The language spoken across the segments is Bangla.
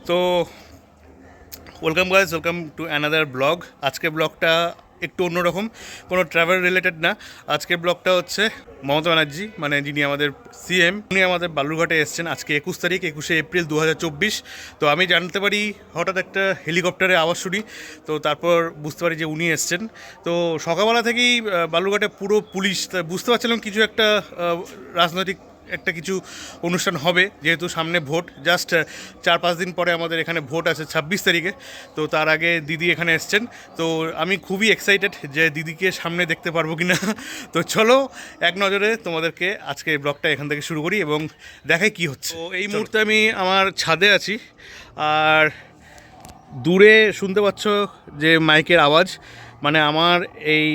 তো welcome guys, welcome to another blog. আজকের ব্লগটা একটু অন্যরকম, কোনো ট্রাভেল রিলেটেড না। আজকের ব্লগটা হচ্ছে মমতা ব্যানার্জি, মানে যিনি আমাদের সিএম, উনি আমাদের বালুরঘাটে এসেছেন আজকে 21 তারিখ, 21শে এপ্রিল 2024। তো আমি জানতে পারি, হঠাৎ একটা হেলিকপ্টারে আওয়াজ শুনি, তো তারপর বুঝতে পারি যে উনি এসছেন। তো সকালবেলা থেকেই বালুরঘাটে পুরো পুলিশ, বুঝতে পারছিলাম কিছু একটা রাজনৈতিক একটা কিছু অনুষ্ঠান হবে, যেহেতু সামনে ভোট। জাস্ট 4-5 দিন পরে আমাদের এখানে ভোট আছে 26 তারিখে। তো তার আগে দিদি এখানে এসছেন। তো আমি খুবই এক্সাইটেড যে দিদিকে সামনে দেখতে পারবো কি না। তো চলো এক নজরে তোমাদেরকে আজকে এই ব্লগটা এখান থেকে শুরু করি এবং দেখাই কি হচ্ছে। তো এই মুহূর্তে আমি আমার ছাদে আছি, আর দূরে শুনতে পাচ্ছ যে মাইকের আওয়াজ, মানে আমার এই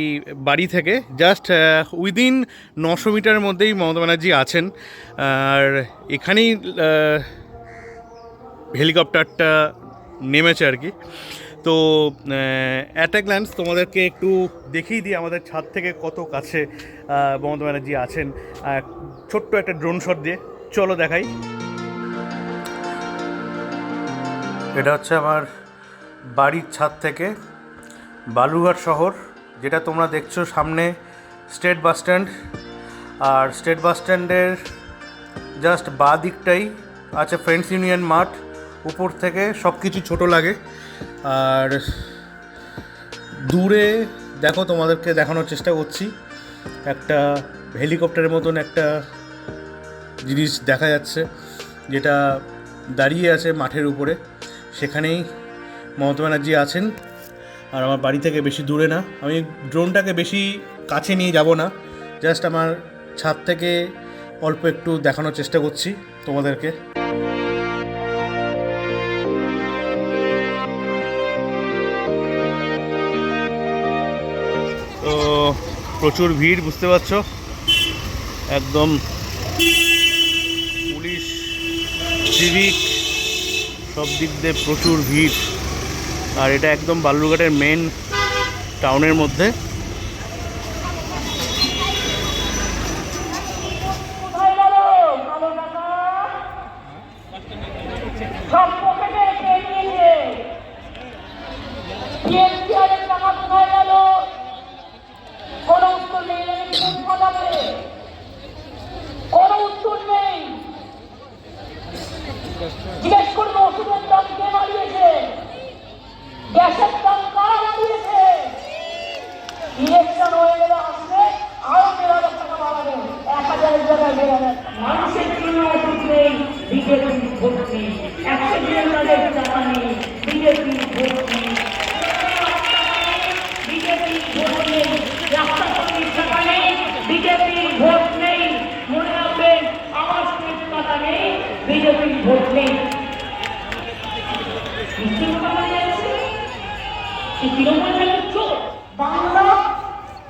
বাড়ি থেকে জাস্ট উইদিন 900 মিটারের মধ্যেই মমতা ব্যানার্জি আছেন। আর এখানেই হেলিকপ্টারটা নেমেছে আর কি। তো অ্যাট এ গ্ল্যান্স তোমাদেরকে একটু দেখিয়ে দিই আমাদের ছাদ থেকে কত কাছে মমতা ব্যানার্জি আছেন, ছোট্ট একটা ড্রোন শট দিয়ে। চলো দেখাই। এটা হচ্ছে আমার বাড়ির ছাদ থেকে বালুরঘাট শহর, যেটা তোমরা দেখছো সামনে স্টেট বাস স্ট্যান্ড। আর স্টেট বাস স্ট্যান্ডের জাস্ট বাঁ দিকটাই আছে ফ্রেন্ডস ইউনিয়ন মাঠ। উপর থেকে সব কিছু ছোটো লাগে। আর দূরে দেখো, তোমাদেরকে দেখানোর চেষ্টা করছি, একটা হেলিকপ্টারের মতন একটা জিনিস দেখা যাচ্ছে, যেটা দাঁড়িয়ে আছে মাঠের উপরে। সেখানেই মমতা ব্যানার্জি আছেন। আর আমার বাড়ি থেকে বেশি দূরে না, আমি ড্রোনটাকে বেশি কাছে নিয়ে যাব না, জাস্ট আমার ছাদ থেকে অল্প একটু দেখানোর চেষ্টা করছি তোমাদেরকে। তো প্রচুর ভিড়, বুঝতে পারছো, একদম পুলিশ, সিভিক, সব দিক দিয়ে প্রচুর ভিড়। আর এটা একদম বালুরঘাটের মেন টাউনের মধ্যে। জিজ্ঞেস করবো ওষুধের দাম কে বাড়িয়েছে, গ্যাসের দাম কারা বাড়িয়েছে। ইলেকশন হয়ে গেলে আসবে আরো 1,000 টাকা বাড়াবে, 1,000 জায়গায় বেড়াবে। মানুষের জন্য ওষুধ নেই, বিজেপি ভোট নেই। 100 দিনের তাদের টাকা নেই, বিজেপি ভোট নেই। বিজেপি ভোট নেই, রাস্তা তৈরির টাকা নেই, বিজেপি ভোট নেই। মনে রাখবেন, আওয়াজ তৈরির টাকা নেই, বিজেপি ভোট নেই। বাংলা,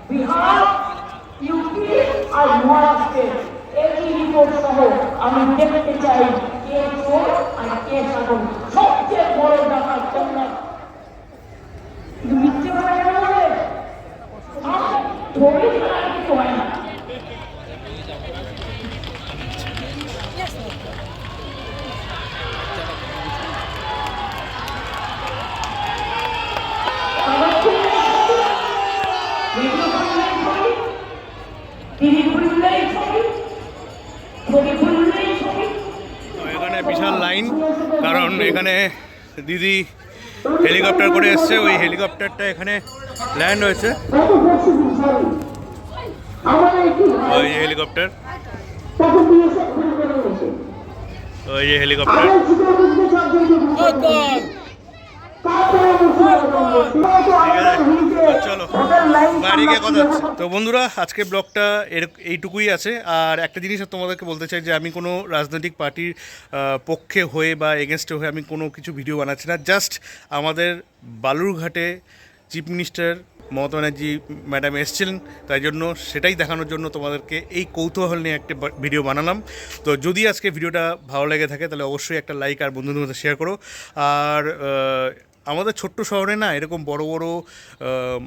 বিহার, ইউপি আর মহারাষ্ট্রে একই রিপোর্ট সহ আমি দেখতে চাই কে চোর আর কে ছাগল। সবচেয়ে বড় ডাকাত তোমরা। মিথ্যে কথা কেন বলে? ধরে ফেলা কিছু হয় না। এখানে বিশাল লাইন, কারণ এখানে দিদি হেলিকপ্টার করে এসছে। ওই হেলিকপ্টারটা এখানে ল্যান্ড হয়েছে, ওই যে হেলিকপ্টার, ওই যে হেলিকপ্টার। চলো বাড়ি গিয়ে কথা হচ্ছে। তো বন্ধুরা, আজকে ব্লগটা এইটুকুই আছে। আর একটা জিনিস তোমাদেরকে বলতে চাই যে আমি কোনো রাজনৈতিক পার্টির পক্ষে হয়ে বা এগেনস্টে হয়ে আমি কোনো কিছু ভিডিও বানাচ্ছি না। জাস্ট আমাদের বালুরঘাটে chief minister Mamata Banerjee madam এসেছিলেন, তাই জন্য সেটাই দেখানোর জন্য তোমাদেরকে এই কৌতূহল নিয়ে একটা ভিডিও বানালাম। তো যদি আজকে ভিডিওটা ভালো লেগে থাকে তাহলে অবশ্যই একটা লাইক আর বন্ধুদের মধ্যে শেয়ার করো। আর আমাদের ছোট্ট শহরে না এরকম বড় বড়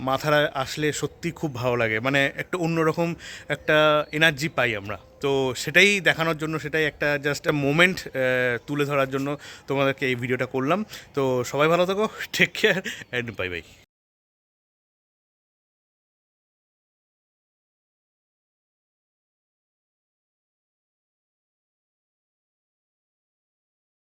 মাথারা আসলে সত্যি খুব ভালো লাগে, মানে একটা অন্যরকম একটা এনার্জি পাই আমরা। তো তো সেটাই দেখানোর জন্য, সেটাই একটা জাস্ট মোমেন্ট তুলে ধরার জন্য তোমাদেরকে এই ভিডিওটা করলাম। তো সবাই ভালো থাকো, take care and bye by.